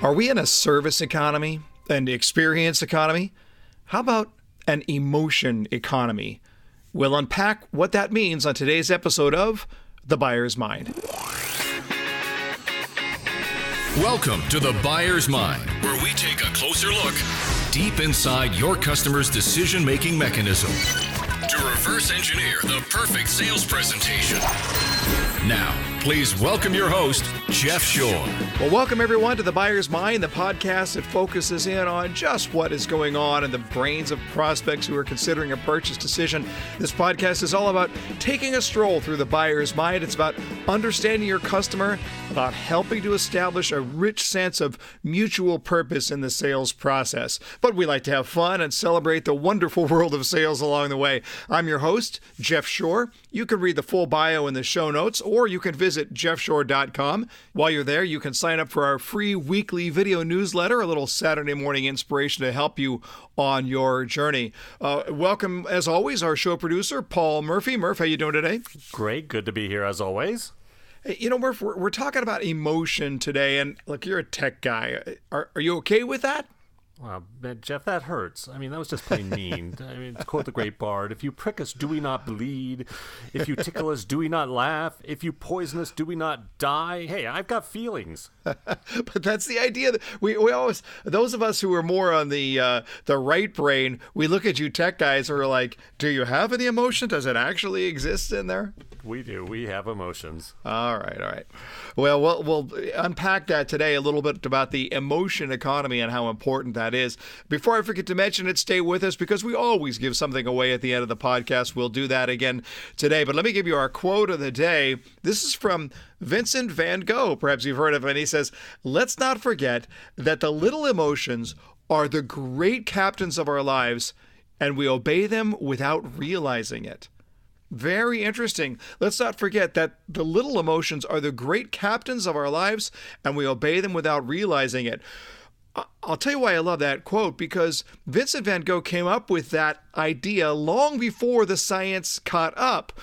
Are we in a service economy, an experience economy? How about an emotion economy? We'll unpack what that means on today's episode of The Buyer's Mind. Welcome to The Buyer's Mind, where we take a closer look deep inside your customer's decision-making mechanism to reverse engineer the perfect sales presentation. Now, please welcome your host, Jeff Shore. Well, welcome everyone to The Buyer's Mind, the podcast that focuses in on just what is going on in the brains of prospects who are considering a purchase decision. This podcast is all about taking a stroll through the buyer's mind. It's about understanding your customer, about helping to establish a rich sense of mutual purpose in the sales process. But we like to have fun and celebrate the wonderful world of sales along the way. I'm your host, Jeff Shore. You can read the full bio in the show notes, or you can visit jeffshore.com. While you're there, you can sign up for our free weekly video newsletter, a little Saturday morning inspiration to help you on your journey. Welcome, as always, our show producer, Paul Murphy. Murph, how you doing today? Great. Good to be here, as always. Hey, you know, Murph, we're talking about emotion today, and look, you're a tech guy. Are you okay with that? Well, Jeff, that hurts. I mean, that was just plain mean. I mean, to quote the great bard, if you prick us, do we not bleed? If you tickle us, do we not laugh? If you poison us, do we not die? Hey, I've got feelings. But that's the idea. That we always, those of us who are more on the right brain, we look at you tech guys and we're like, do you have any emotion? Does it actually exist in there? We do. We have emotions. All right. Well, we'll unpack that today a little bit about the emotion economy and how important that is. Before I forget to mention it, stay with us because we always give something away at the end of the podcast. We'll do that again today. But let me give you our quote of the day. This is from Vincent van Gogh. Perhaps you've heard of it. He says, "Let's not forget that the little emotions are the great captains of our lives, and we obey them without realizing it." Very interesting. Let's not forget that the little emotions are the great captains of our lives, and we obey them without realizing it. I'll tell you why I love that quote, because Vincent van Gogh came up with that idea long before the science caught up.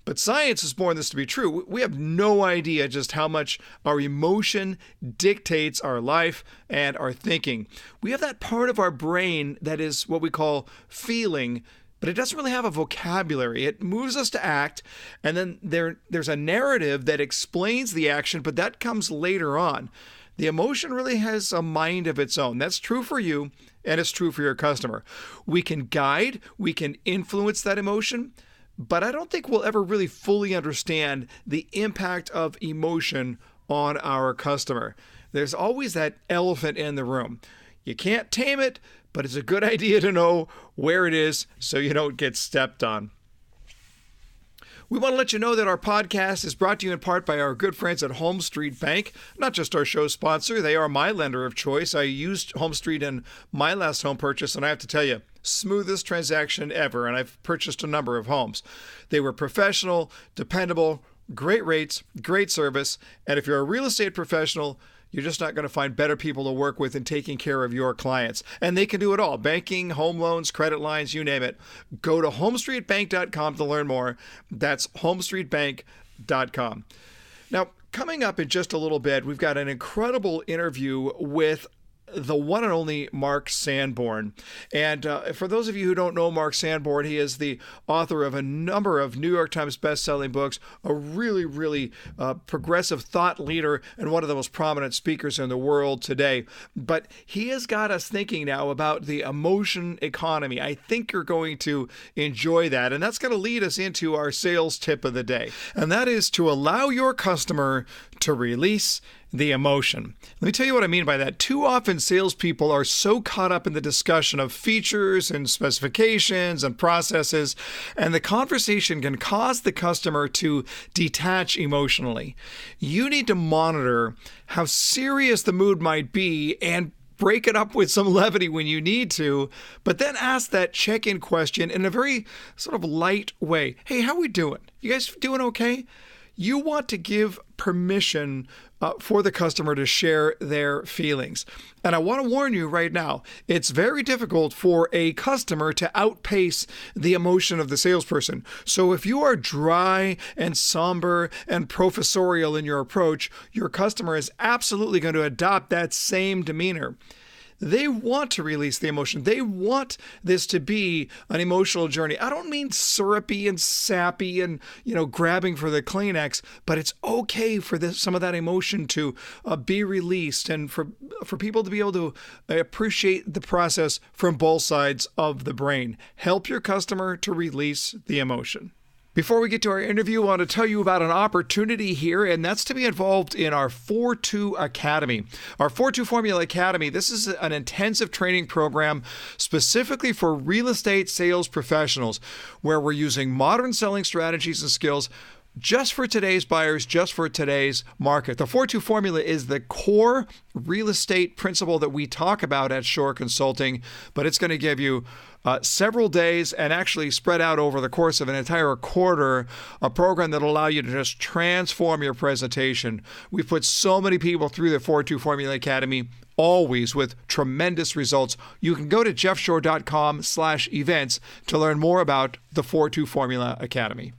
But science has borne this to be true. We have no idea just how much our emotion dictates our life and our thinking. We have that part of our brain that is what we call feeling, but it doesn't really have a vocabulary. It moves us to act, and then there's a narrative that explains the action, but that comes later on. The emotion really has a mind of its own. That's true for you, and it's true for your customer. We can guide, we can influence that emotion, but I don't think we'll ever really fully understand the impact of emotion on our customer. There's always that elephant in the room. You can't tame it, but it's a good idea to know where it is so you don't get stepped on. We want to let you know that our podcast is brought to you in part by our good friends at Home Street Bank, not just our show sponsor. They are my lender of choice. I used Home Street in my last home purchase, and I have to tell you, smoothest transaction ever, and I've purchased a number of homes. They were professional, dependable, great rates, great service, and if you're a real estate professional, you're just not going to find better people to work with in taking care of your clients. And they can do it all. Banking, home loans, credit lines, you name it. Go to homestreetbank.com to learn more. That's homestreetbank.com. Now, coming up in just a little bit, we've got an incredible interview with the one and only Mark Sanborn. And for those of you who don't know Mark Sanborn, he is the author of a number of New York Times best-selling books, a really progressive thought leader, and one of the most prominent speakers in the world today. But he has got us thinking now about the emotion economy. I think you're going to enjoy that. And that's going to lead us into our sales tip of the day. And that is to allow your customer to release the emotion. Let me tell you what I mean by that. Too often salespeople are so caught up in the discussion of features and specifications and processes, and the conversation can cause the customer to detach emotionally. You need to monitor how serious the mood might be and break it up with some levity when you need to, but then ask that check-in question in a very sort of light way. Hey, how we doing? You guys doing okay? you want to give permission for the customer to share their feelings. And I want to warn you right now, it's very difficult for a customer to outpace the emotion of the salesperson. So if you are dry and somber and professorial in your approach, your customer is absolutely going to adopt that same demeanor. They want to release the emotion. They want this to be an emotional journey. I don't mean syrupy and sappy and, grabbing for the Kleenex, but it's okay for some of that emotion to be released and for people to be able to appreciate the process from both sides of the brain. Help your customer to release the emotion. Before we get to our interview, I want to tell you about an opportunity here, and that's to be involved in our 4-2 Academy. Our 4-2 Formula Academy, this is an intensive training program specifically for real estate sales professionals, where we're using modern selling strategies and skills just for today's buyers, just for today's market. The 4-2 formula is the core real estate principle that we talk about at Shore Consulting, but it's going to give you several days and actually spread out over the course of an entire quarter, a program that will allow you to just transform your presentation. We've put so many people through the 4-2 Formula Academy, always with tremendous results. You can go to jeffshore.com/events to learn more about the 4-2 Formula Academy.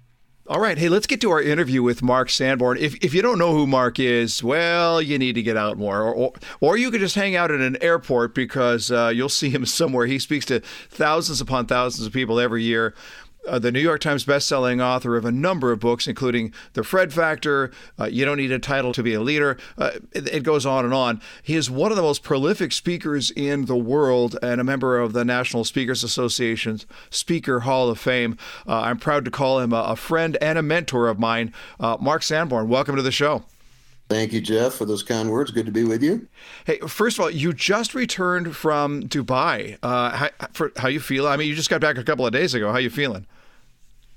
All right. Hey, let's get to our interview with Mark Sanborn. If you don't know who Mark is, well, you need to get out more. Or you could just hang out at an airport because you'll see him somewhere. He speaks to thousands upon thousands of people every year. The New York Times bestselling author of a number of books, including The Fred Factor, You Don't Need a Title to Be a Leader. It goes on and on. He is one of the most prolific speakers in the world and a member of the National Speakers Association's Speaker Hall of Fame. I'm proud to call him a friend and a mentor of mine. Mark Sanborn, welcome to the show. Thank you, Jeff, for those kind words. Good to be with you. Hey, first of all, you just returned from Dubai. How you feel? I mean, you just got back a couple of days ago. How you feeling?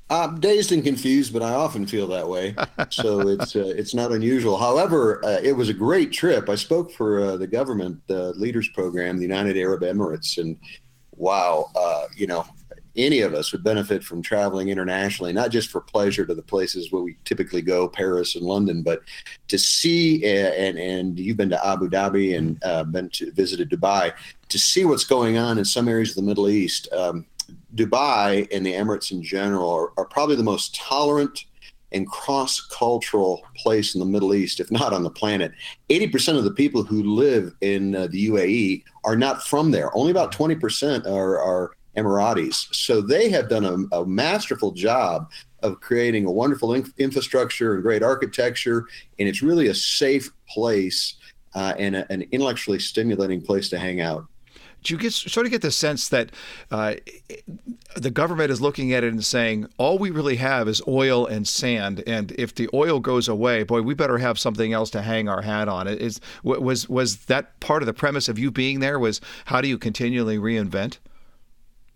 I'm dazed and confused, but I often feel that way. So it's not unusual. However, it was a great trip. I spoke for the government leaders program, the United Arab Emirates, and wow, any of us would benefit from traveling internationally, not just for pleasure to the places where we typically go, Paris and London, but to see, and you've been to Abu Dhabi and visited Dubai, to see what's going on in some areas of the Middle East. Dubai and the Emirates in general are probably the most tolerant and cross-cultural place in the Middle East, if not on the planet. 80% of the people who live in the UAE are not from there. Only about 20% are Emiratis. So they have done a masterful job of creating a wonderful infrastructure and great architecture, and it's really a safe place and an intellectually stimulating place to hang out. Do you sort of get the sense that the government is looking at it and saying, all we really have is oil and sand, and if the oil goes away, boy, we better have something else to hang our hat on? Was that part of the premise of you being there, was how do you continually reinvent?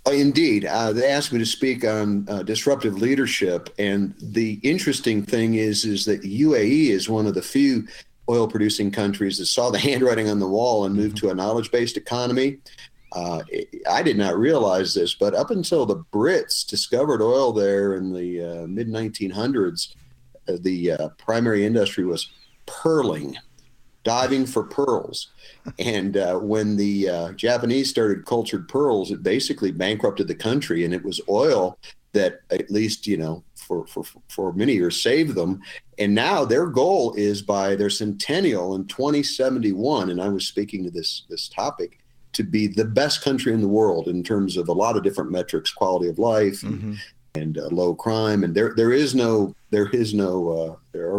Indeed. They asked me to speak on disruptive leadership, and the interesting thing is that UAE is one of the few oil-producing countries that saw the handwriting on the wall and moved to a knowledge-based economy. I did not realize this, but up until the Brits discovered oil there in the mid-1900s, the primary industry was pearling, diving for pearls. And when the Japanese started cultured pearls, it basically bankrupted the country, and it was oil that at least, for many years saved them. And now their goal is by their centennial in 2071, and I was speaking to this topic, to be the best country in the world in terms of a lot of different metrics, quality of life and low crime. And there are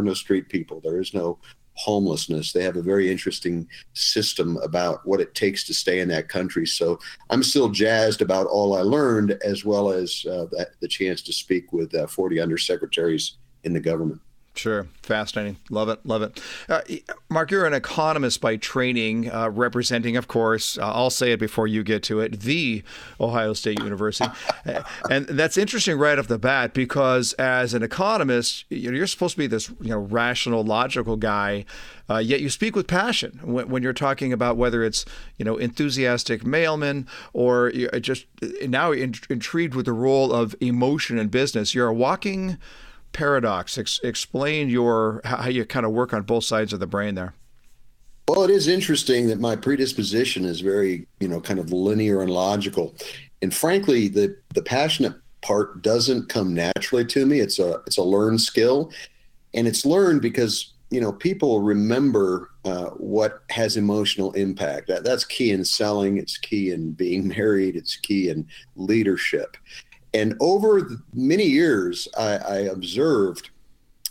no street people. There is no homelessness. They have a very interesting system about what it takes to stay in that country. So I'm still jazzed about all I learned, as well as the chance to speak with 40 undersecretaries in the government. Sure. Fascinating. Love it. Love it. Mark, you're an economist by training, representing, of course, I'll say it before you get to it, the Ohio State University. And that's interesting right off the bat, because as an economist, you're supposed to be this rational, logical guy, yet you speak with passion when you're talking about whether it's enthusiastic mailmen or you're just now intrigued with the role of emotion in business. You're a walking paradox. Explain how you kind of work on both sides of the brain there. Well, it is interesting that my predisposition is very, kind of linear and logical. And frankly, the passionate part doesn't come naturally to me. It's a learned skill. And it's learned because, people remember what has emotional impact. That's key in selling. It's key in being married. It's key in leadership. And over many years, I observed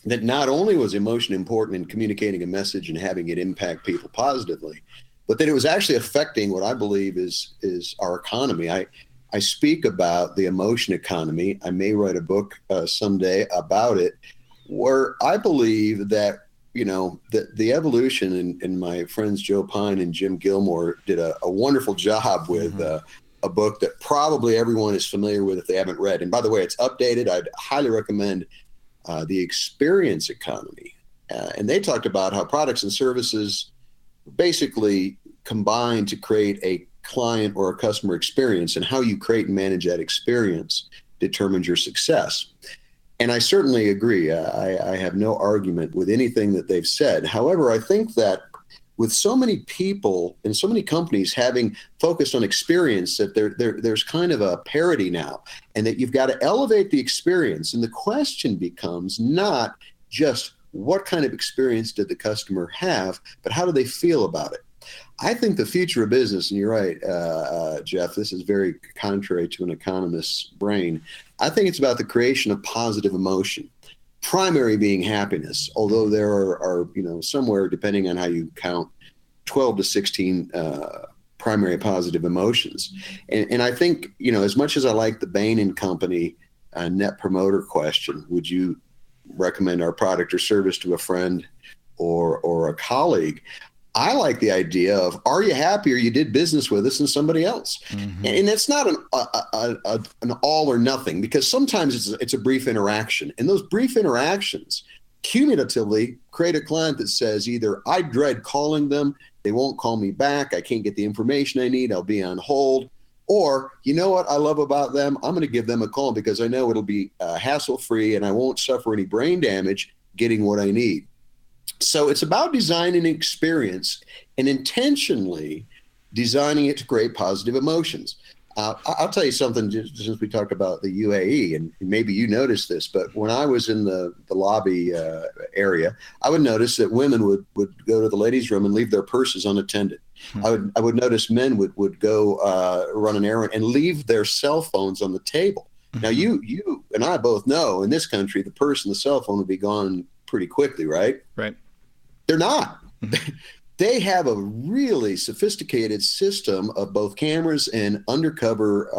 that not only was emotion important in communicating a message and having it impact people positively, but that it was actually affecting what I believe is our economy. I speak about the emotion economy. I may write a book someday about it, where I believe that, the evolution, and my friends Joe Pine and Jim Gilmore did a wonderful job with a book that probably everyone is familiar with if they haven't read. And by the way, it's updated. I'd highly recommend The Experience Economy. And they talked about how products and services basically combine to create a client or a customer experience, and how you create and manage that experience determines your success. And I certainly agree. I have no argument with anything that they've said. However, I think that with so many people and so many companies having focused on experience, that there's kind of a parity now, and that you've got to elevate the experience. And the question becomes not just what kind of experience did the customer have, but how do they feel about it? I think the future of business, and you're right, Jeff, this is very contrary to an economist's brain. I think it's about the creation of positive emotion, primary being happiness, although there are somewhere, depending on how you count, 12 to 16 primary positive emotions. And I think, as much as I like the Bain and Company net promoter question, would you recommend our product or service to a friend or a colleague? I like the idea of, are you happy or you did business with us and somebody else? Mm-hmm. And it's not an all or nothing, because sometimes it's a brief interaction. And those brief interactions cumulatively create a client that says either I dread calling them, they won't call me back, I can't get the information I need, I'll be on hold. Or, you know what I love about them? I'm going to give them a call because I know it'll be hassle-free and I won't suffer any brain damage getting what I need. So it's about designing an experience and intentionally designing it to create positive emotions. I'll tell you something, just since we talked about the UAE, and maybe you noticed this, but when I was in the lobby area, I would notice that women would go to the ladies' room and leave their purses unattended. Mm-hmm. I would notice men would go run an errand and leave their cell phones on the table. Mm-hmm. Now, you and I both know in this country, the purse and the cell phone would be gone pretty quickly, right? Right. They're not. They have a really sophisticated system of both cameras and undercover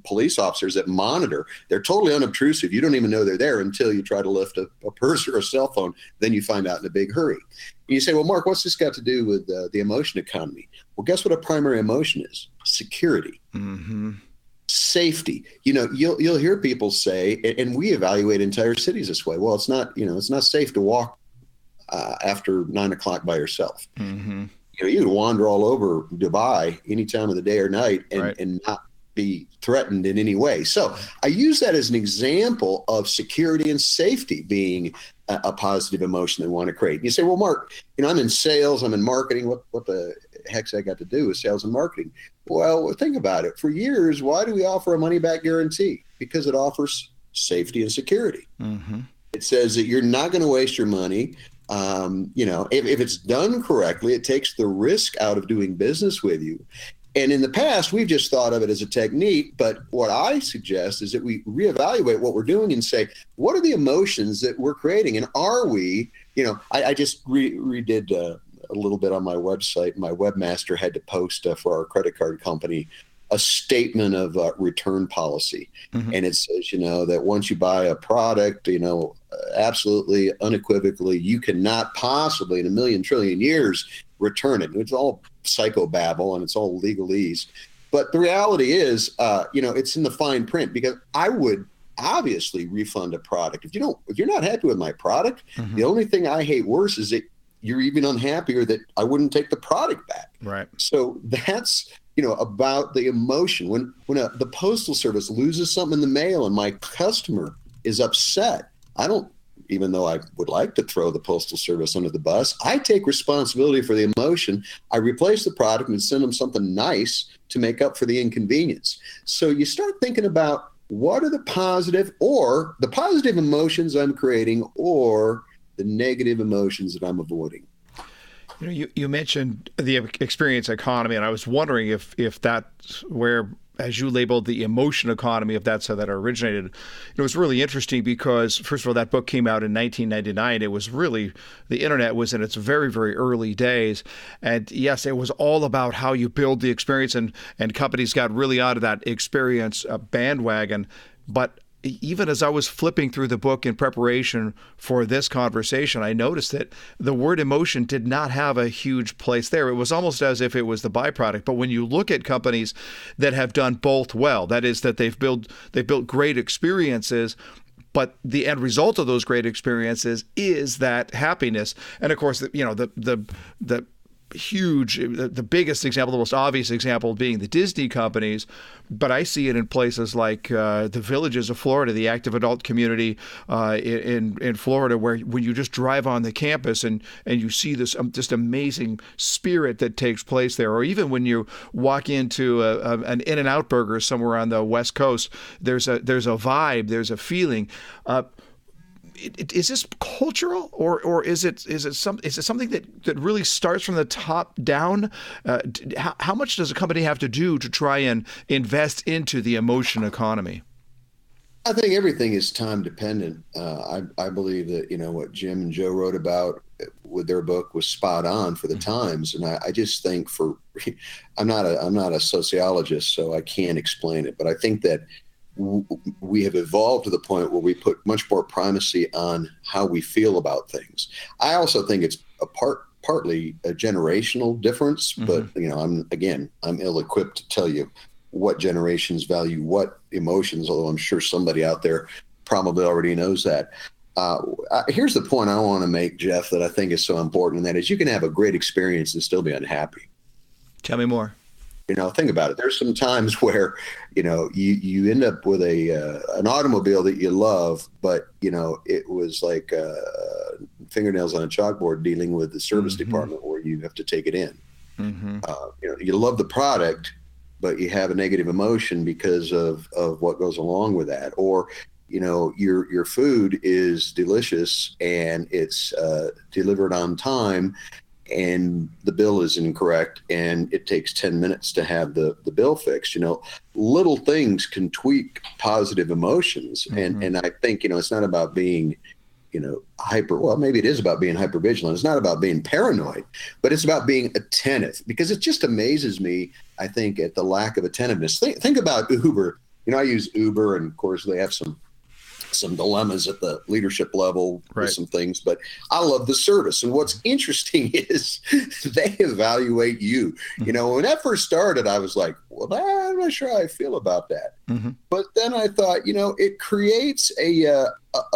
police officers that monitor. They're totally unobtrusive. You don't even know they're there until you try to lift a purse or a cell phone. Then you find out in a big hurry. And you say, well, Mark, what's this got to do with the emotion economy? Well, guess what a primary emotion is? Security. Mm-hmm. Safety. You'll hear people say, and we evaluate entire cities this way. Well, it's not safe to walk after 9 o'clock by yourself. Mm-hmm. You can wander all over Dubai any time of the day or night and not be threatened in any way. So I use that as an example of security and safety being a positive emotion they want to create. And you say, well, Mark, I'm in sales, I'm in marketing. What the heck's that got to do with sales and marketing? Well, think about it. For years, why do we offer a money-back guarantee? Because it offers safety and security. Mm-hmm. It says that you're not going to waste your money. If it's done correctly, it takes the risk out of doing business with you. And in the past, we've just thought of it as a technique. But what I suggest is that we reevaluate what we're doing and say, what are the emotions that we're creating? And are we, I just redid a little bit on my website. My webmaster had to post for our credit card company a statement of return policy. Mm-hmm. And it says, that once you buy a product, absolutely unequivocally, you cannot possibly in a million trillion years return it. It's all psychobabble and it's all legalese. But the reality is, it's in the fine print, because I would obviously refund a product. If you're not happy with my product, mm-hmm. the only thing I hate worse is that you're even unhappier that I wouldn't take the product back. Right. So that's, about the emotion. When the Postal Service loses something in the mail and my customer is upset, I don't, even though I would like to throw the Postal Service under the bus, I take responsibility for the emotion. I replace the product and send them something nice to make up for the inconvenience. So you start thinking about what are the positive emotions I'm creating or the negative emotions that I'm avoiding. You mentioned the experience economy, and I was wondering if that's where, as you labeled the emotion economy, if that's how that originated. It was really interesting because, first of all, that book came out in 1999. It was really, the internet was in its very, very early days. And yes, it was all about how you build the experience, and companies got really out of that experience bandwagon. But even as I was flipping through the book in preparation for this conversation, I noticed that the word emotion did not have a huge place there. It was almost as if it was the byproduct. But when you look at companies that have done both well, that is, that they've built great experiences, but the end result of those great experiences is that happiness. And of course, the huge, the biggest example, the most obvious example being the Disney companies, but I see it in places like the Villages of Florida, the active adult community in Florida, where when you just drive on the campus and you see this just amazing spirit that takes place there, or even when you walk into an In-N-Out Burger somewhere on the West Coast, there's a vibe, there's a feeling. Is this cultural, or is it something that really starts from the top down? How much does a company have to do to try and invest into the emotion economy? I think everything is time dependent. I believe that what Jim and Joe wrote about with their book was spot on for the times, and I just think I'm not a sociologist, so I can't explain it, but I think that we have evolved to the point where we put much more primacy on how we feel about things. I also think it's partly a generational difference, but I'm ill-equipped to tell you what generations value what emotions, although I'm sure somebody out there probably already knows that. Here's the point I want to make, Jeff, that I think is so important, and that is you can have a great experience and still be unhappy. Tell me more. Think about it. There's some times where, you end up with an automobile that you love, but, it was like fingernails on a chalkboard dealing with the service department where you have to take it in. You love the product, but you have a negative emotion because of what goes along with that. Or, your food is delicious and it's delivered on time, and the bill is incorrect and it takes 10 minutes to have the bill fixed. Little things can tweak positive emotions. And I think, it's not about being, maybe it is about being hyper vigilant. It's not about being paranoid, but it's about being attentive, because it just amazes me, I think, at the lack of attentiveness. Think about Uber. I use Uber, and of course they have some dilemmas at the leadership level with some things, but I love the service. And what's interesting is they evaluate you. When that first started, I was like, well, I'm not sure how I feel about that. But then I thought, it creates a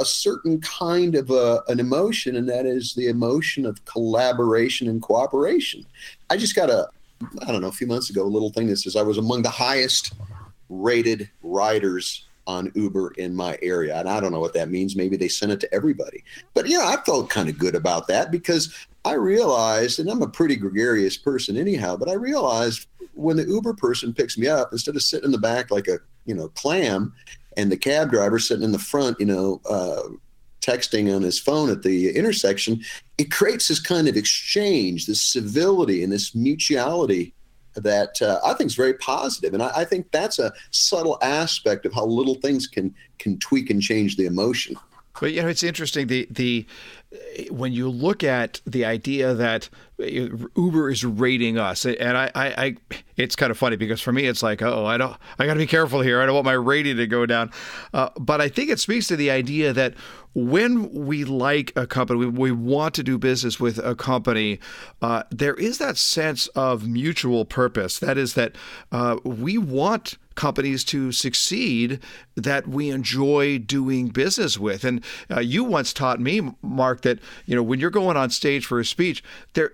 certain kind of an emotion, and that is the emotion of collaboration and cooperation. I just got a few months ago, a little thing that says I was among the highest rated riders on Uber in my area. And I don't know what that means. Maybe they sent it to everybody. But, I felt kind of good about that, because I realized, and I'm a pretty gregarious person anyhow, but I realized when the Uber person picks me up, instead of sitting in the back like a, clam, and the cab driver sitting in the front, texting on his phone at the intersection, it creates this kind of exchange, this civility and this mutuality that I think is very positive. And I think that's a subtle aspect of how little things can tweak and change the emotion. But it's interesting. The when you look at the idea that Uber is rating us, and I it's kind of funny, because for me it's like, I got to be careful here. I don't want my rating to go down. But I think it speaks to the idea that when we like a company, we want to do business with a company, there is that sense of mutual purpose. That is that we want companies to succeed that we enjoy doing business with. And you once taught me, Mark, that when you're going on stage for a speech,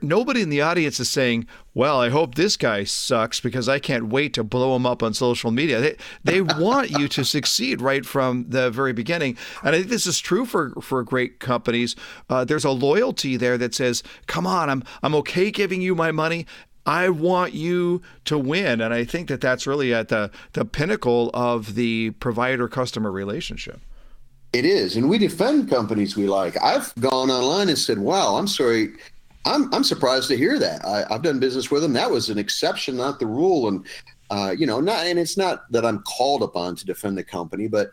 nobody in the audience is saying, well, I hope this guy sucks because I can't wait to blow him up on social media. They want you to succeed right from the very beginning. And I think this is true for great companies. There's a loyalty there that says, come on, I'm okay giving you my money. I want you to win. And I think that that's really at the pinnacle of the provider-customer relationship. It is. And we defend companies we like. I've gone online and said, wow, I'm sorry. I'm surprised to hear that. I've done business with them. That was an exception, not the rule. And, and it's not that I'm called upon to defend the company, but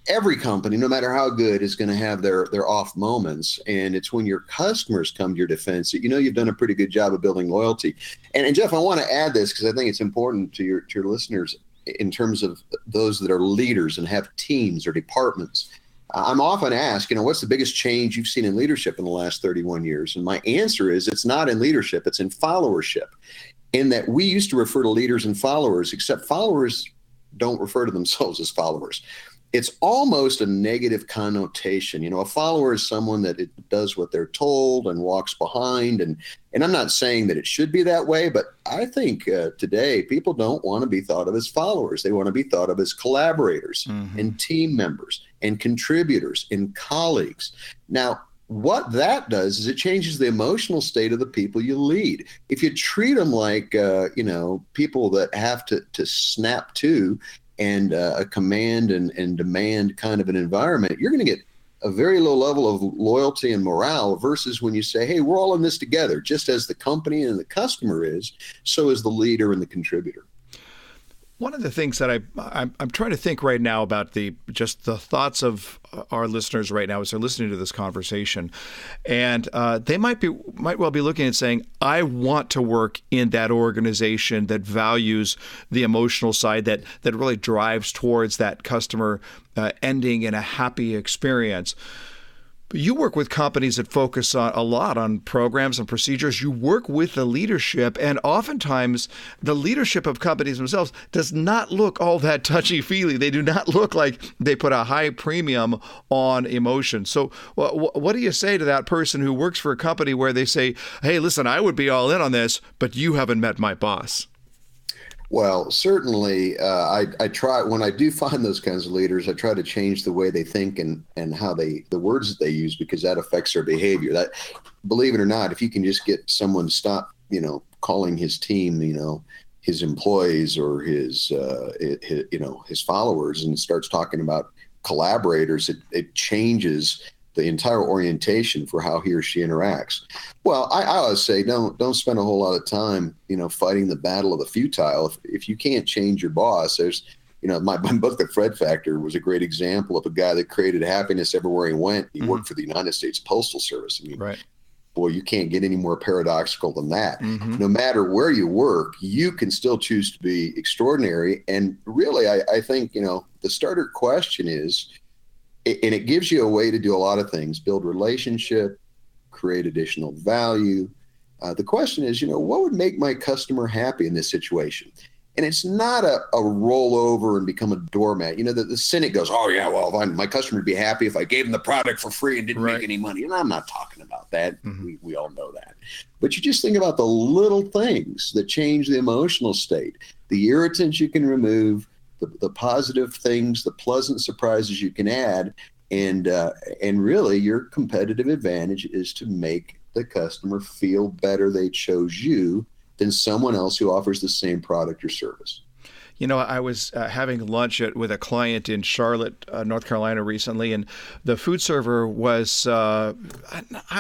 every company, no matter how good, is going to have their off moments. And it's when your customers come to your defense that you've done a pretty good job of building loyalty. And Jeff, I want to add this because I think it's important to your listeners in terms of those that are leaders and have teams or departments. I'm often asked, what's the biggest change you've seen in leadership in the last 31 years? And my answer is it's not in leadership, it's in followership. In that we used to refer to leaders and followers, except followers don't refer to themselves as followers. It's almost a negative connotation. A follower is someone that it does what they're told and walks behind. And I'm not saying that it should be that way, but I think today people don't want to be thought of as followers. They want to be thought of as collaborators and team members and contributors and colleagues. Now, what that does is it changes the emotional state of the people you lead. If you treat them like, people that have to snap to and a command and demand kind of an environment, you're going to get a very low level of loyalty and morale versus when you say, hey, we're all in this together, just as the company and the customer is, so is the leader and the contributor. One of the things that I'm trying to think right now about the thoughts of our listeners right now as they're listening to this conversation, and they might well be looking and saying, I want to work in that organization that values the emotional side, that really drives towards that customer ending in a happy experience. But you work with companies that focus a lot on programs and procedures. You work with the leadership, and oftentimes the leadership of companies themselves does not look all that touchy-feely. They do not look like they put a high premium on emotion. So what do you say to that person who works for a company where they say, hey, listen, I would be all in on this, but you haven't met my boss? Well, certainly, I try, when I do find those kinds of leaders, I try to change the way they think and how the words that they use, because that affects their behavior. That, believe it or not, if you can just get someone to stop, calling his team, his employees or his followers, and starts talking about collaborators, it changes the entire orientation for how he or she interacts. Well, I always say, don't spend a whole lot of time, fighting the battle of the futile. If you can't change your boss, there's, my book, The Fred Factor, was a great example of a guy that created happiness everywhere he went. He worked for the United States Postal Service. I mean, right. Boy, you can't get any more paradoxical than that. No matter where you work, you can still choose to be extraordinary. And really, I think, the starter question is, and it gives you a way to do a lot of things: build relationship, create additional value. The question is, what would make my customer happy in this situation? And it's not a rollover and become a doormat. The cynic goes, oh, yeah, well, my customer would be happy if I gave them the product for free and didn't make any money. And I'm not talking about that. We all know that. But you just think about the little things that change the emotional state, the irritants you can remove, the positive things, the pleasant surprises you can add, and really your competitive advantage is to make the customer feel better they chose you than someone else who offers the same product or service. I was having lunch with a client in Charlotte, North Carolina recently, and the food server was, I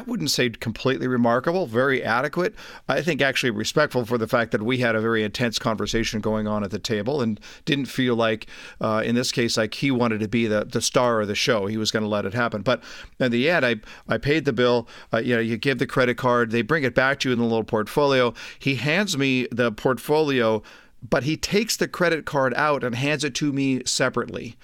wouldn't say completely remarkable, very adequate. I think actually respectful for the fact that we had a very intense conversation going on at the table and didn't feel like, in this case, like he wanted to be the star of the show. He was going to let it happen. But in the end, I paid the bill. You give the credit card. They bring it back to you in the little portfolio. He hands me the portfolio, but he takes the credit card out and hands it to me separately.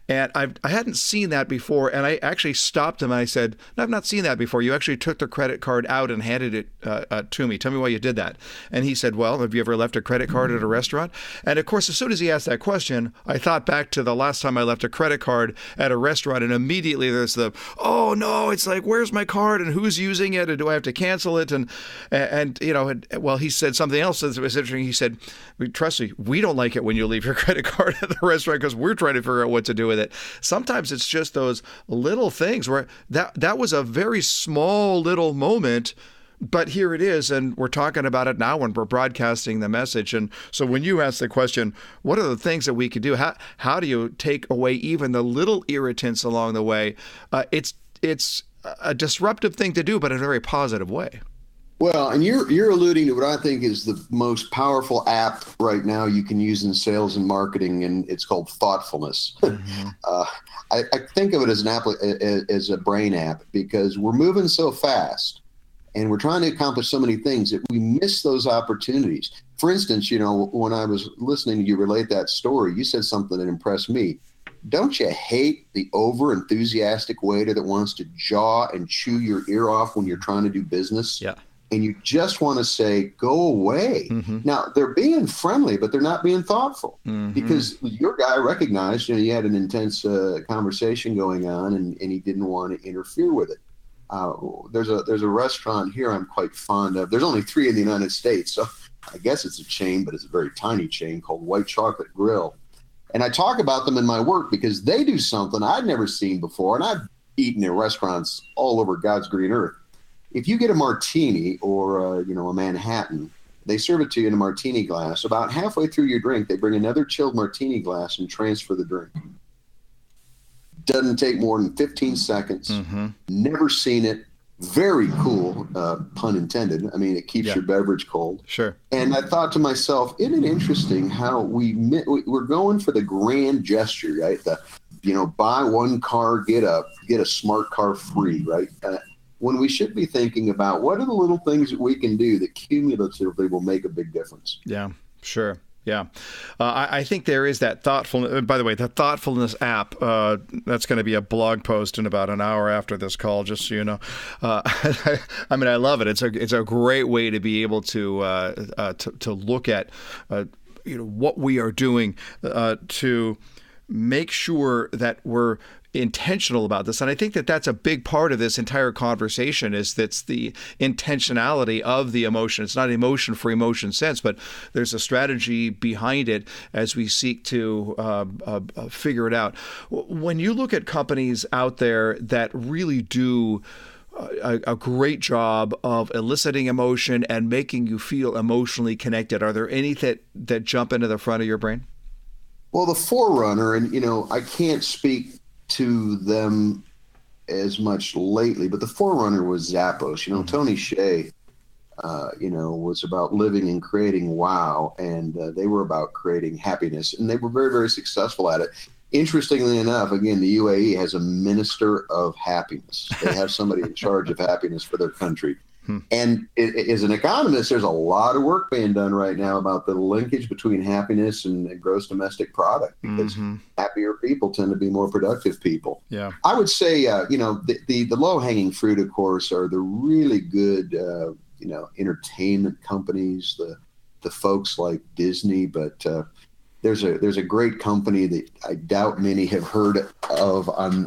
And I hadn't seen that before. And I actually stopped him and I said, no, I've not seen that before. You actually took the credit card out and handed it to me. Tell me why you did that. And he said, well, have you ever left a credit card at a restaurant? And of course, as soon as he asked that question, I thought back to the last time I left a credit card at a restaurant. And immediately there's oh no, it's like, where's my card and who's using it? And do I have to cancel it? And well, he said something else that was interesting. He said, trust me, we don't like it when you leave your credit card at the restaurant because we're trying to figure out what to do with it. Sometimes it's just those little things where that was a very small little moment, but here it is, and we're talking about it now when we're broadcasting the message. And so when you ask the question, what are the things that we could do? How do you take away even the little irritants along the way? It's a disruptive thing to do, but in a very positive way. Well, and you're alluding to what I think is the most powerful app right now you can use in sales and marketing, and it's called Thoughtfulness. Mm-hmm. I think of it as an app, as a brain app, because we're moving so fast and we're trying to accomplish so many things that we miss those opportunities. For instance, when I was listening to you relate that story, you said something that impressed me. Don't you hate the over-enthusiastic waiter that wants to jaw and chew your ear off when you're trying to do business? Yeah. And you just want to say, go away. Mm-hmm. Now, they're being friendly, but they're not being thoughtful. Mm-hmm. Because your guy recognized, you had an intense conversation going on, and he didn't want to interfere with it. There's a restaurant here I'm quite fond of. There's only 3 in the United States, so I guess it's a chain, but it's a very tiny chain called White Chocolate Grill. And I talk about them in my work because they do something I'd never seen before, and I've eaten in restaurants all over God's green earth. If you get a martini or a Manhattan, they serve it to you in a martini glass. About halfway through your drink, they bring another chilled martini glass and transfer the drink. Doesn't take more than 15 seconds. Mm-hmm. Never seen it. Very cool, pun intended. I mean, it keeps your beverage cold. Sure. And I thought to myself, isn't it interesting how we're going for the grand gesture, right? Buy one car, get a smart car free, right? When we should be thinking about what are the little things that we can do that cumulatively will make a big difference. Yeah, sure. Yeah. I think there is that thoughtfulness. By the way, the Thoughtfulness app, that's going to be a blog post in about an hour after this call, just so you know. I mean, I love it. It's a great way to be able to look at what we are doing to make sure that we're intentional about this. And I think that that's a big part of this entire conversation is that's the intentionality of the emotion. It's not emotion for emotion's sense, but there's a strategy behind it as we seek to figure it out. When you look at companies out there that really do a great job of eliciting emotion and making you feel emotionally connected, are there any that jump into the front of your brain? Well, the forerunner, and I can't speak to them as much lately, but the forerunner was Zappos. Tony Hsieh, was about living and creating wow, and they were about creating happiness, and they were very, very successful at it. Interestingly enough, again, the UAE has a minister of happiness. They have somebody in charge of happiness for their country. And as an economist, there's a lot of work being done right now about the linkage between happiness and gross domestic product, because happier people tend to be more productive people. Yeah, I would say, the low-hanging fruit, of course, are the really good, entertainment companies, the folks like Disney, but there's a great company that I doubt many have heard of on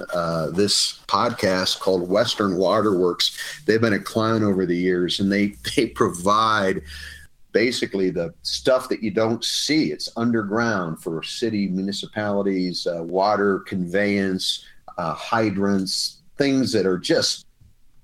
this podcast called Western Waterworks. They've been a clown over the years, and they provide basically the stuff that you don't see. It's underground for city municipalities, water conveyance, hydrants, things that are just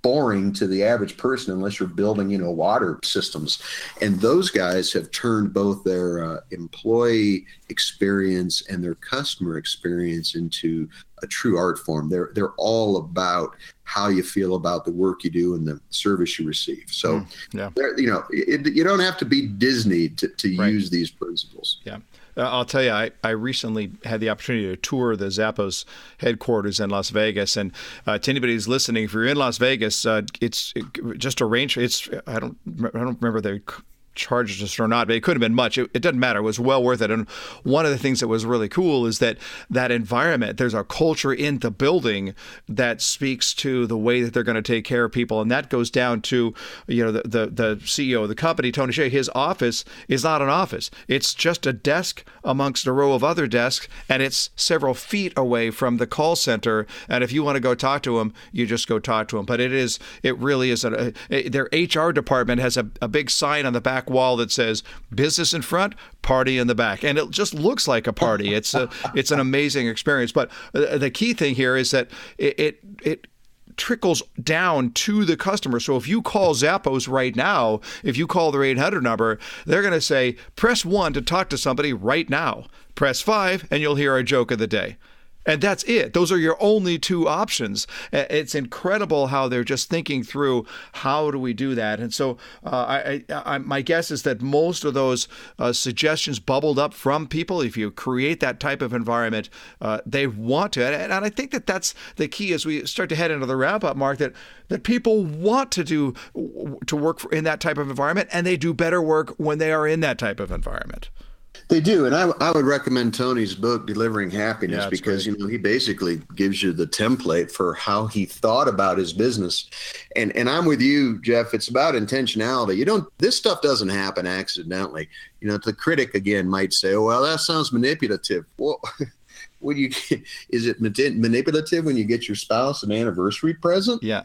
boring to the average person unless you're building, water systems. And those guys have turned both their employee experience and their customer experience into a true art form. They're all about how you feel about the work you do and the service you receive. So, you don't have to be Disney to use these principles. Yeah. I'll tell you, I recently had the opportunity to tour the Zappos headquarters in Las Vegas, and to anybody who's listening, if you're in Las Vegas, it's just arranged. I don't remember the charged us or not, but it could have been much. It doesn't matter. It was well worth it. And one of the things that was really cool is that environment, there's a culture in the building that speaks to the way that they're going to take care of people. And that goes down to, the CEO of the company, Tony Hsieh. His office is not an office. It's just a desk amongst a row of other desks, and it's several feet away from the call center. And if you want to go talk to him, you just go talk to him. But it really is their HR department has a big sign on the back wall that says business in front, party in the back, and it just looks like a party. It's an amazing experience. But the key thing here is that it trickles down to the customer. So if you call Zappos right now, if you call their 800 number, they're going to say, press 1 to talk to somebody right now. Press 5 and you'll hear our joke of the day. And that's it. Those are your only two options. It's incredible how they're just thinking through how do we do that. And so my guess is that most of those suggestions bubbled up from people. If you create that type of environment, they want to. And I think that that's the key as we start to head into the wrap-up, Mark, that people want to work in that type of environment, and they do better work when they are in that type of environment. They do, and I would recommend Tony's book, Delivering Happiness, because great. he basically gives you the template for how he thought about his business. And I'm with you, Jeff. It's about intentionality. This stuff doesn't happen accidentally. The critic again might say, "Oh, well, that sounds manipulative." Well, is it manipulative when you get your spouse an anniversary present? Yeah.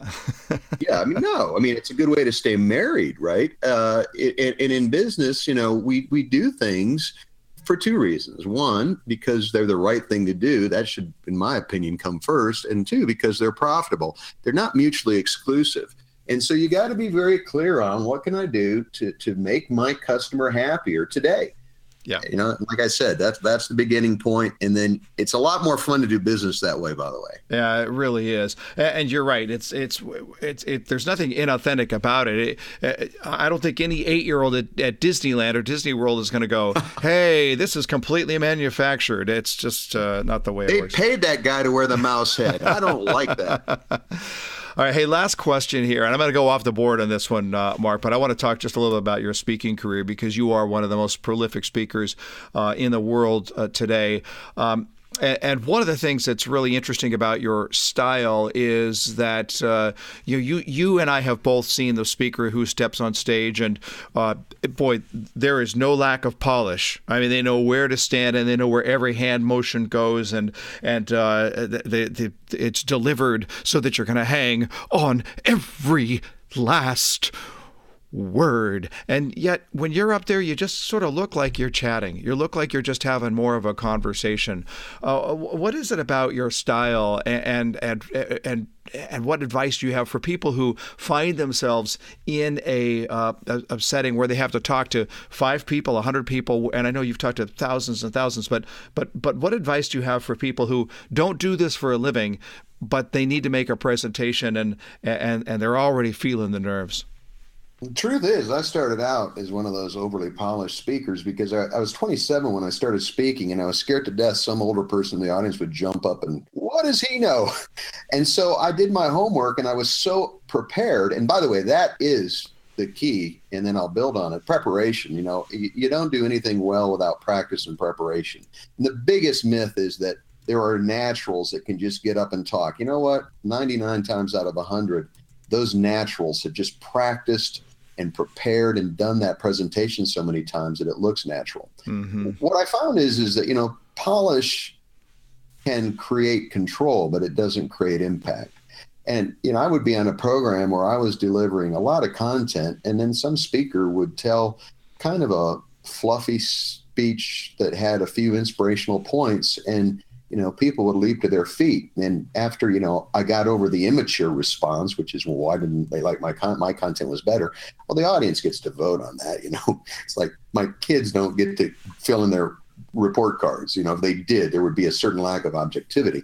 Yeah. No. It's a good way to stay married, right? And in business, we do things for two reasons. One, because they're the right thing to do. That should, in my opinion, come first. And two, because they're profitable. They're not mutually exclusive. And so you got to be very clear on what can I do to make my customer happier today. Yeah. Like I said, that's the beginning point. And then it's a lot more fun to do business that way, by the way. Yeah, it really is. And you're right. It's there's nothing inauthentic about it. I don't think any 8-year-old at Disneyland or Disney World is going to go, "Hey, this is completely manufactured." It's just not the way it works. They paid that guy to wear the mouse head. I don't like that. All right. Hey, last question here. And I'm going to go off the board on this one, Mark, but I want to talk just a little bit about your speaking career because you are one of the most prolific speakers in the world today. And one of the things that's really interesting about your style is that you and I have both seen the speaker who steps on stage, and boy, there is no lack of polish. They know where to stand, and they know where every hand motion goes, and it's delivered so that you're going to hang on every last word. And yet when you're up there, you just sort of look like you're chatting. You look like you're just having more of a conversation. What is it about your style and what advice do you have for people who find themselves in a setting where they have to talk to 5 people, 100 people? And I know you've talked to thousands and thousands, but what advice do you have for people who don't do this for a living, but they need to make a presentation and they're already feeling the nerves? The truth is, I started out as one of those overly polished speakers because I was 27 when I started speaking, and I was scared to death some older person in the audience would jump up and, "What does he know?" And so I did my homework, and I was so prepared. And by the way, that is the key, and then I'll build on it. Preparation. You don't do anything well without practice and preparation. And the biggest myth is that there are naturals that can just get up and talk. You know what? 99 times out of 100, those naturals have just practiced and prepared and done that presentation so many times that it looks natural. Mm-hmm. What I found is that, polish can create control, but it doesn't create impact. And, I would be on a program where I was delivering a lot of content, and then some speaker would tell kind of a fluffy speech that had a few inspirational points, and people would leap to their feet. And after, I got over the immature response, which is, well, why didn't they like my content was better? Well, the audience gets to vote on that. It's like my kids don't get to fill in their report cards. If they did, there would be a certain lack of objectivity.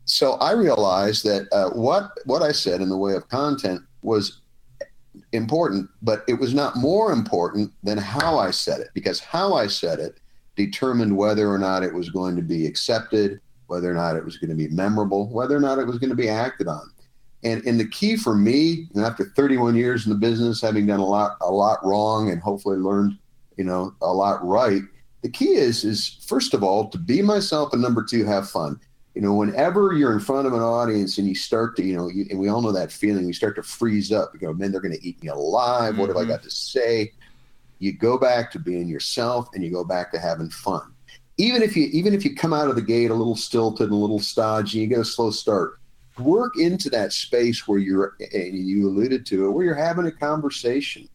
So I realized that what I said in the way of content was important, but it was not more important than how I said it, because how I said it determined whether or not it was going to be accepted, whether or not it was going to be memorable, whether or not it was going to be acted on. And the key for me, and after 31 years in the business, having done a lot wrong and hopefully learned, a lot right, the key is first of all, to be myself, and number two, have fun. Whenever you're in front of an audience and you start to, and we all know that feeling, you start to freeze up, you go, man, they're going to eat me alive. What have I got to say? You go back to being yourself and you go back to having fun. Even if you come out of the gate a little stilted and a little stodgy, you get a slow start. Work into that space where you alluded to it, where you're having a conversation.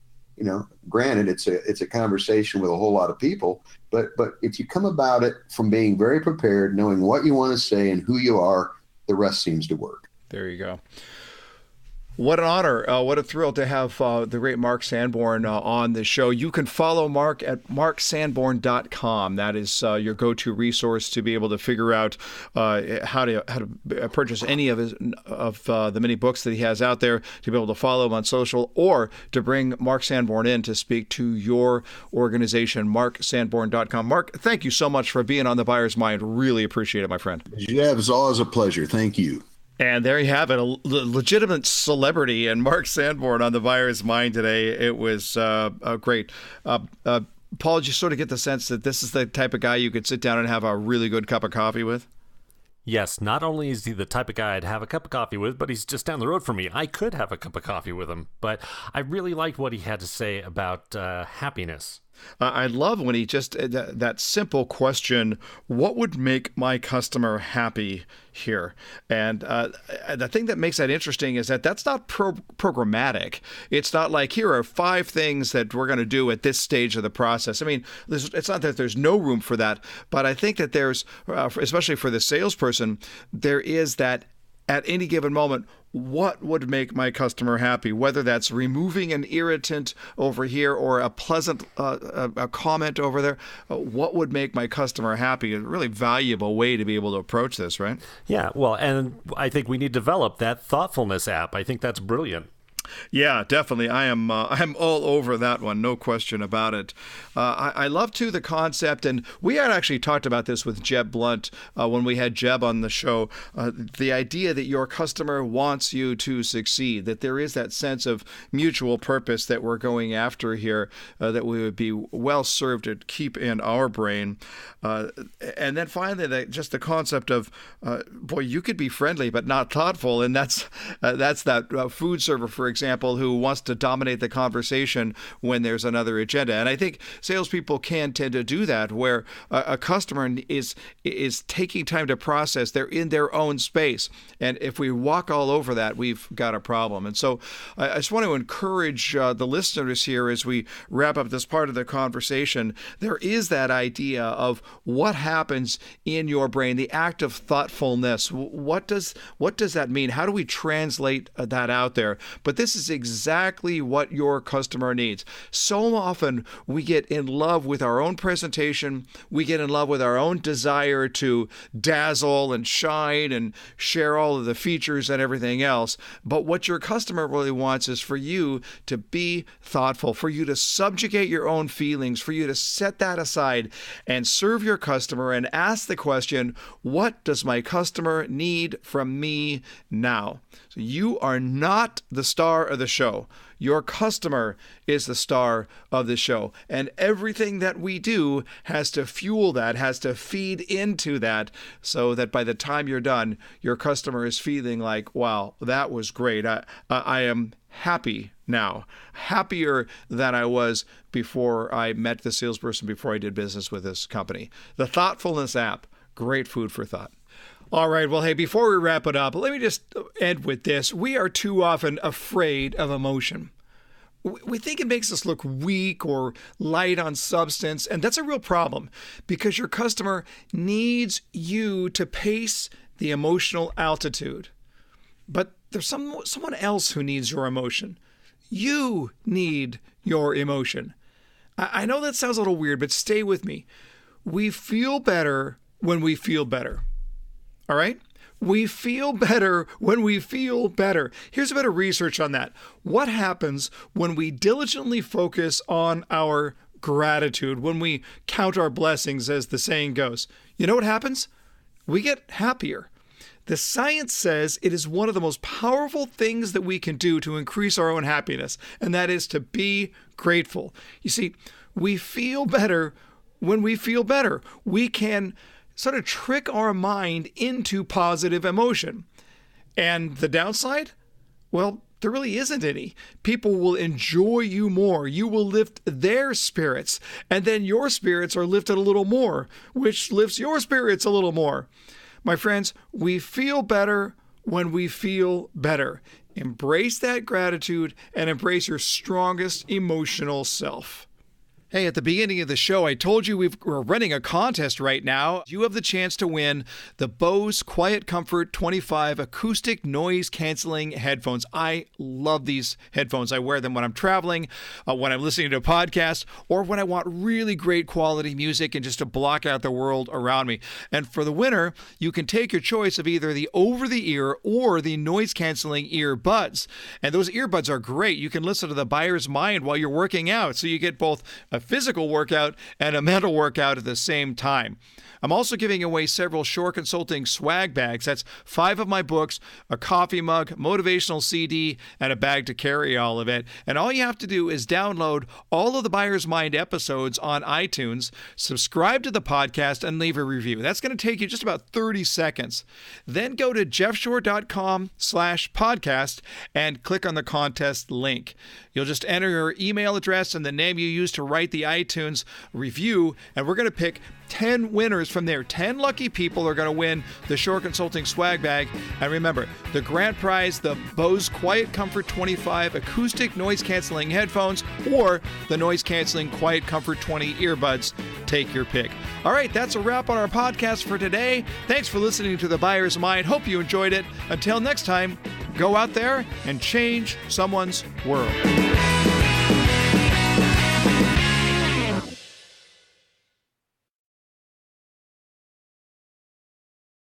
Granted, it's a conversation with a whole lot of people, but if you come about it from being very prepared, knowing what you want to say and who you are, the rest seems to work. There you go. What an honor. What a thrill to have the great Mark Sanborn on the show. You can follow Mark at marksanborn.com. That is your go-to resource to be able to figure out how to purchase any of the many books that he has out there, to be able to follow him on social, or to bring Mark Sanborn in to speak to your organization, marksanborn.com. Mark, thank you so much for being on The Buyer's Mind. Really appreciate it, my friend. Yeah, it was always a pleasure. Thank you. And there you have it, a legitimate celebrity, and Mark Sanborn on The Buyer's Mind today. It was great. Paul, did you sort of get the sense that this is the type of guy you could sit down and have a really good cup of coffee with? Yes, not only is he the type of guy I'd have a cup of coffee with, but he's just down the road from me. I could have a cup of coffee with him, but I really liked what he had to say about happiness. I love when he just, that simple question, what would make my customer happy here? And the thing that makes that interesting is that that's not programmatic. It's not like, here are 5 things that we're going to do at this stage of the process. I mean, it's not that there's no room for that, but I think that there's, especially for the salesperson, there is that at any given moment, what would make my customer happy, whether that's removing an irritant over here or a pleasant a comment over there. What would make my customer happy? A really valuable way to be able to approach this, right? Yeah, well, and I think we need to develop that thoughtfulness app. I think that's brilliant. Yeah, definitely. I'm all over that one, no question about it. I love, too, the concept, and we had actually talked about this with Jeb Blunt when we had Jeb on the show, the idea that your customer wants you to succeed, that there is that sense of mutual purpose that we're going after here, that we would be well served to keep in our brain. And then finally, just the concept of, boy, you could be friendly but not thoughtful, and that's that food server, for example, who wants to dominate the conversation when there's another agenda. And I think salespeople can tend to do that, where a customer is taking time to process. They're in their own space. And if we walk all over that, we've got a problem. And so I just want to encourage the listeners here as we wrap up this part of the conversation. There is that idea of what happens in your brain, the act of thoughtfulness. What does that mean? How do we translate that out there? But this is exactly what your customer needs. So often we get in love with our own presentation. We get in love with our own desire to dazzle and shine and share all of the features and everything else. But what your customer really wants is for you to be thoughtful, for you to subjugate your own feelings, for you to set that aside and serve your customer and ask the question, what does my customer need from me now? So you are not the star of the show. Your customer is the star of the show. And everything that we do has to fuel that, has to feed into that, so that by the time you're done, your customer is feeling like, wow, that was great. I am happy now, happier than I was before I met the salesperson, before I did business with this company. The Thoughtfulness app, great food for thought. All right. Well, hey, before we wrap it up, let me just end with this. We are too often afraid of emotion. We think it makes us look weak or light on substance, and that's a real problem, because your customer needs you to pace the emotional altitude. But there's someone else who needs your emotion. You need your emotion. I know that sounds a little weird, but stay with me. We feel better when we feel better. All right? We feel better when we feel better. Here's a bit of research on that. What happens when we diligently focus on our gratitude, when we count our blessings, as the saying goes? You know what happens? We get happier. The science says it is one of the most powerful things that we can do to increase our own happiness, and that is to be grateful. You see, we feel better when we feel better. We can sort of trick our mind into positive emotion. And the downside? Well, there really isn't any. People will enjoy you more. You will lift their spirits, and then your spirits are lifted a little more, which lifts your spirits a little more. My friends, we feel better when we feel better. Embrace that gratitude and embrace your strongest emotional self. Hey, at the beginning of the show, I told you we're running a contest right now. You have the chance to win the Bose Quiet Comfort 25 acoustic noise canceling headphones. I love these headphones. I wear them when I'm traveling, when I'm listening to a podcast, or when I want really great quality music and just to block out the world around me. And for the winner, you can take your choice of either the over-the-ear or the noise canceling earbuds. And those earbuds are great. You can listen to the buyer's mind while you're working out, so you get both a physical workout and a mental workout at the same time. I'm also giving away several Shore Consulting swag bags. That's 5 of my books, a coffee mug, motivational CD, and a bag to carry all of it. And all you have to do is download all of the Buyer's Mind episodes on iTunes, subscribe to the podcast, and leave a review. That's going to take you just about 30 seconds. Then go to jeffshore.com/podcast and click on the contest link. You'll just enter your email address and the name you used to write the iTunes review, and we're going to pick 10 winners from there. 10 lucky people are going to win the Shore Consulting swag bag. And remember, the grand prize, the Bose Quiet Comfort 25 acoustic noise canceling headphones or the noise canceling Quiet Comfort 20 earbuds. Take your pick. All right, that's a wrap on our podcast for today. Thanks for listening to The Buyer's Mind. Hope you enjoyed it. Until next time, go out there and change someone's world.